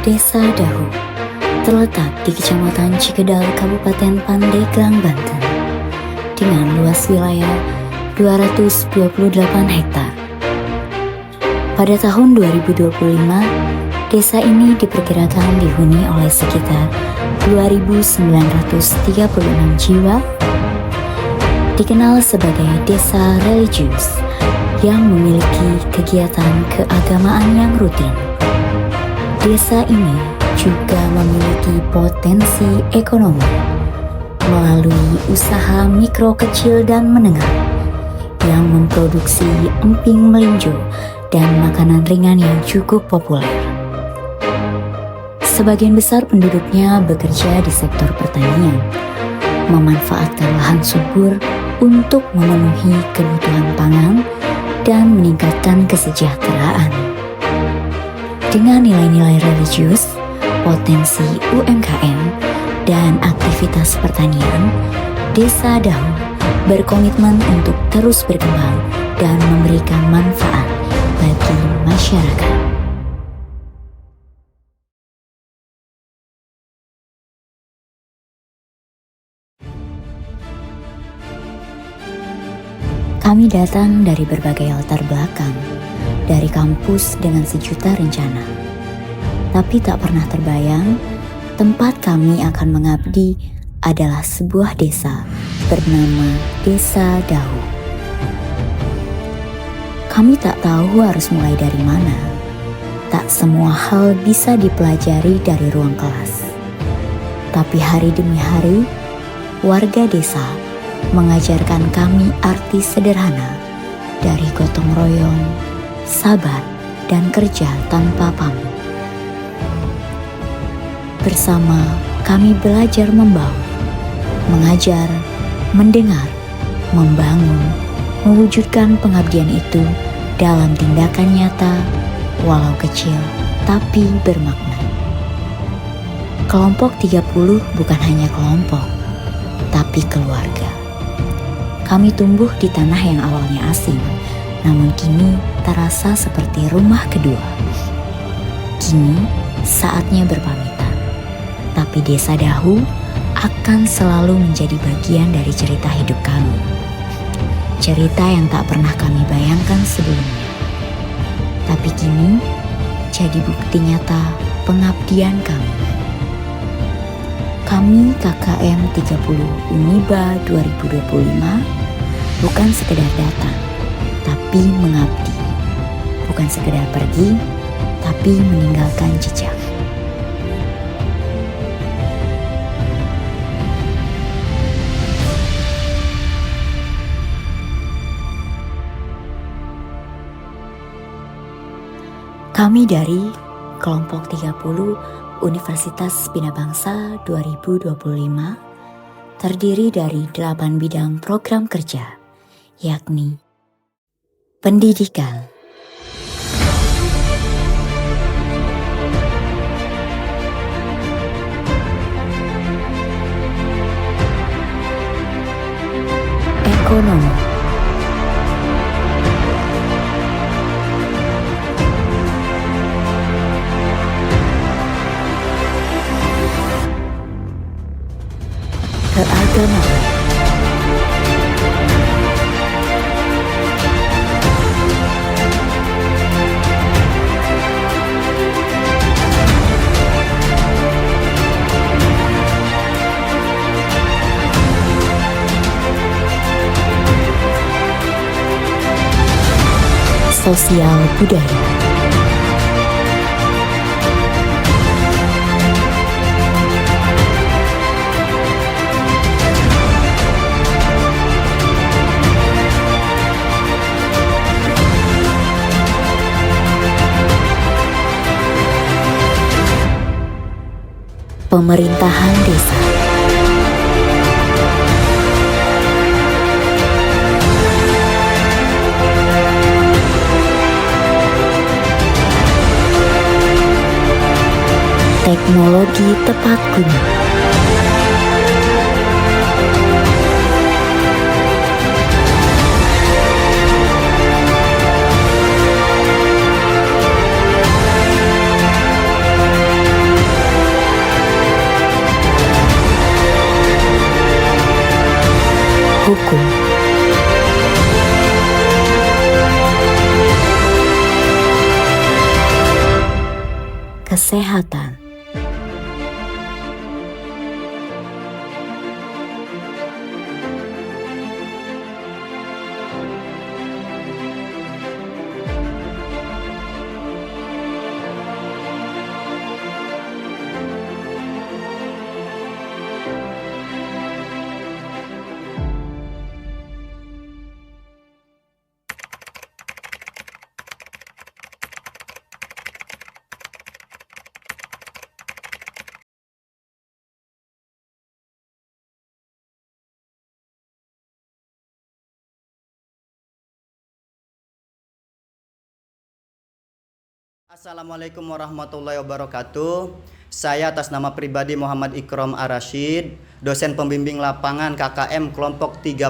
Desa Dahu terletak di Kecamatan Cikedal, Kabupaten Pandeglang, Banten, dengan luas wilayah 228 hektar. Pada tahun 2025, desa ini diperkirakan dihuni oleh sekitar 2.936 jiwa, dikenal sebagai desa religius yang memiliki kegiatan keagamaan yang rutin. Desa ini juga memiliki potensi ekonomi melalui usaha mikro, kecil, dan menengah yang memproduksi emping melinjo dan makanan ringan yang cukup populer. Sebagian besar penduduknya bekerja di sektor pertanian, memanfaatkan lahan subur untuk memenuhi kebutuhan pangan dan meningkatkan kesejahteraan. Dengan nilai-nilai religius, potensi UMKM, dan aktivitas pertanian, Desa Dahu berkomitmen untuk terus berkembang dan memberikan manfaat bagi masyarakat. Kami datang dari berbagai latar belakang, dari kampus dengan sejuta rencana. Tapi tak pernah terbayang, tempat kami akan mengabdi adalah sebuah desa bernama Desa Dahu. Kami tak tahu harus mulai dari mana. Tak semua hal bisa dipelajari dari ruang kelas. Tapi hari demi hari, warga desa mengajarkan kami arti sederhana dari gotong royong, sabar, dan kerja tanpa pamrih. Bersama kami belajar membaur, mengajar, mendengar, membangun, mewujudkan pengabdian itu dalam tindakan nyata, walau kecil tapi bermakna. Kelompok 30 bukan hanya kelompok, tapi keluarga. Kami tumbuh di tanah yang awalnya asing, namun kini terasa seperti rumah kedua. Kini saatnya berpamitan, tapi Desa Dahu akan selalu menjadi bagian dari cerita hidup kami. Cerita yang tak pernah kami bayangkan sebelumnya, tapi kini jadi bukti nyata pengabdian kami. Kami KKM 30 Uniba 2025 bukan sekedar datang, tapi mengabdi. Bukan sekedar pergi, tapi meninggalkan jejak. Kami dari kelompok 30 Universitas Bina Bangsa 2025 terdiri dari 8 bidang program kerja, yakni pendidikan, ekonomi, keagamaan, sosial budaya, pemerintahan desa, teknologi tepat guna, kesehatan. Assalamualaikum warahmatullahi wabarakatuh. Saya atas nama pribadi Muhammad Ikrom Ar-Rasyid, dosen pembimbing lapangan KKM kelompok 30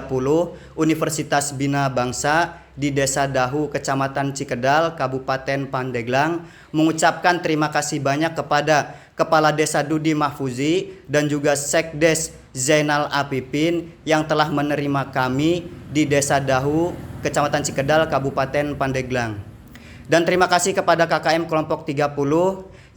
Universitas Bina Bangsa di Desa Dahu, Kecamatan Cikedal, Kabupaten Pandeglang, mengucapkan terima kasih banyak kepada Kepala Desa Dudi Mahfuzi dan juga Sekdes Zainal Apipin yang telah menerima kami di Desa Dahu, Kecamatan Cikedal, Kabupaten Pandeglang. Dan terima kasih kepada KKM kelompok 30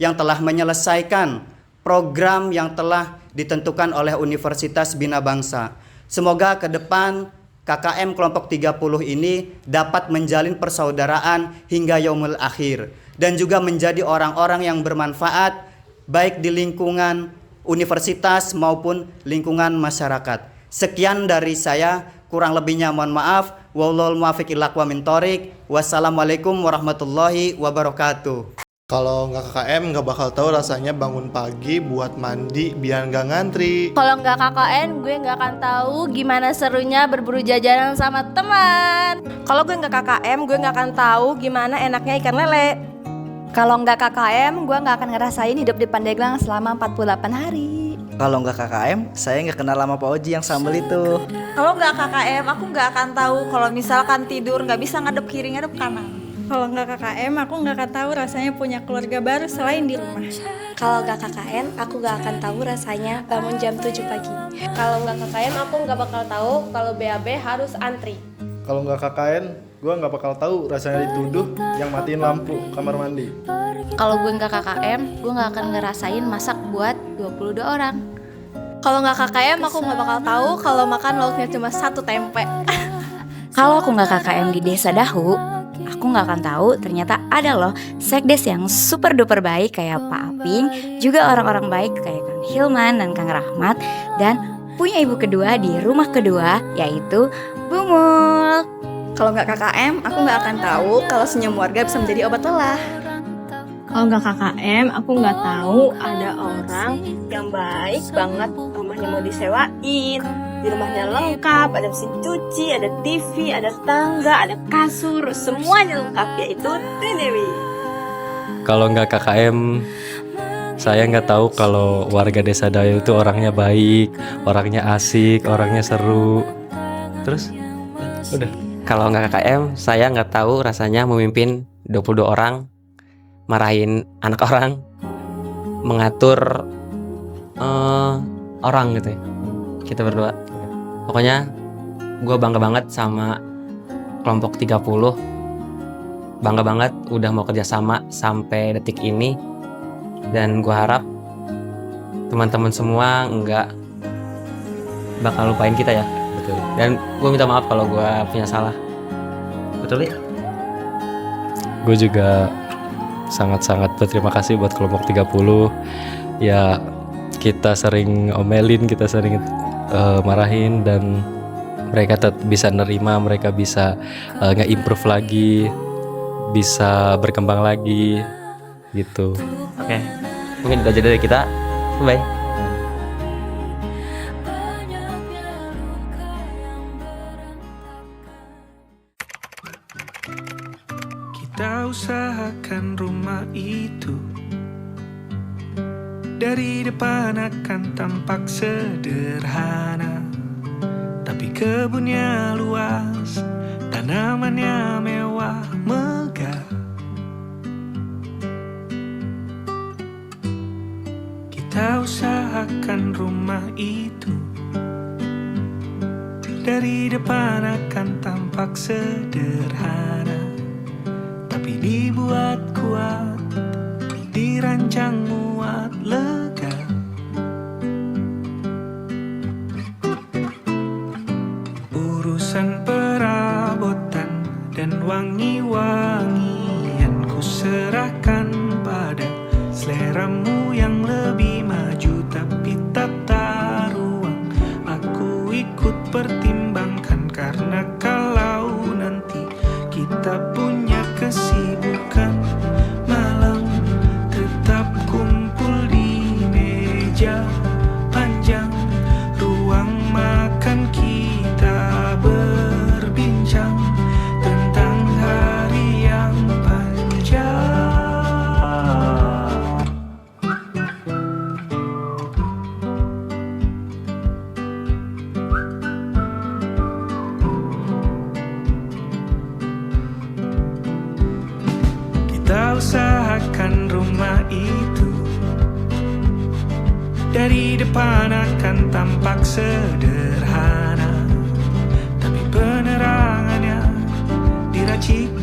yang telah menyelesaikan program yang telah ditentukan oleh Universitas Bina Bangsa. Semoga ke depan KKM kelompok 30 ini dapat menjalin persaudaraan hingga yaumul akhir dan juga menjadi orang-orang yang bermanfaat baik di lingkungan universitas maupun lingkungan masyarakat. Sekian dari saya, kurang lebihnya mohon maaf. Wallahul muwaffiq ila aqwamit thoriq. Wassalamualaikum warahmatullahi wabarakatuh. Kalau nggak KKM nggak bakal tahu rasanya bangun pagi buat mandi biar nggak ngantri. Kalau nggak KKN, gue nggak akan tahu gimana serunya berburu jajanan sama teman. Kalau gue nggak KKM, gue nggak akan tahu gimana enaknya ikan lele. Kalau nggak KKM, gue nggak akan ngerasain hidup di Pandeglang selama 48 hari. Kalau nggak KKM, saya nggak kenal sama Pak Oji yang sambel itu. Kalau nggak KKM, aku nggak akan tahu kalau misalkan tidur nggak bisa ngadep kiri ngadep kanan. Kalau nggak KKM, aku nggak akan tahu rasanya punya keluarga baru selain di rumah. Kalau nggak KKN, aku nggak akan tahu rasanya bangun jam 7 pagi. Kalau nggak KKN, aku nggak bakal tahu kalau BAB harus antri. Kalau nggak KKN, gue nggak bakal tahu rasanya dituduh yang matiin lampu kamar mandi. Kalau gue nggak KKM, gue nggak akan ngerasain masak buat 22 orang. Kalau nggak KKM, aku nggak bakal tahu kalau makan lauknya cuma 1 tempe. Kalau aku nggak KKM di Desa Dahu, aku nggak akan tahu ternyata ada loh sekdes yang super duper baik kayak Pak Aping, juga orang-orang baik kayak Kang Hilman dan Kang Rahmat, dan punya ibu kedua di rumah kedua yaitu Bu Mul. Kalau nggak KKM, aku nggak akan tahu kalau senyum warga bisa menjadi obat lelah. Kalau nggak KKM, aku nggak tahu ada orang yang baik banget, rumahnya mau disewain, di rumahnya lengkap, ada mesin cuci, ada TV, ada tangga, ada kasur, semuanya lengkap, yaitu Teh Dewi. Kalau nggak KKM, saya nggak tahu kalau warga Desa Dayu itu orangnya baik, orangnya asik, orangnya seru. Terus, udah. Kalau nggak KKM, saya nggak tahu rasanya memimpin 22 orang, marahin anak orang, mengatur orang gitu ya. Kita berdua. Pokoknya gue bangga banget sama kelompok 30. Bangga banget udah mau kerjasama sampai detik ini. Dan gue harap teman-teman semua nggak bakal lupain kita ya. Betul. Dan gue minta maaf kalau gue punya salah. Betul ya? Gue juga sangat-sangat berterima kasih buat kelompok 30. Ya kita sering omelin, kita sering marahin, dan mereka tetap bisa nerima, mereka bisa nge-improve lagi, bisa berkembang lagi gitu. Oke, mungkin itu aja dari kita. Bye. Kita usahakan rumah itu dari depan akan tampak sederhana, tapi kebunnya luas, tanamannya mewah megah. Kita usahakan rumah itu dari depan akan tampak sederhana, tapi dibuat kuat, dirancang muat lega. Urusan perabotan dan wangi-wangian ku serahkan pada seleramu yang lebih maju. Tapi tata ruang aku ikut pertimbangkan, karena kalau nanti kita punya kesibukan, malam tetap kumpul di meja panjang ruang makan, kita berbincang tentang hari yang panjang. Kita usahakan rumah itu dari depan akan tampak sederhana, tapi penerangannya diracik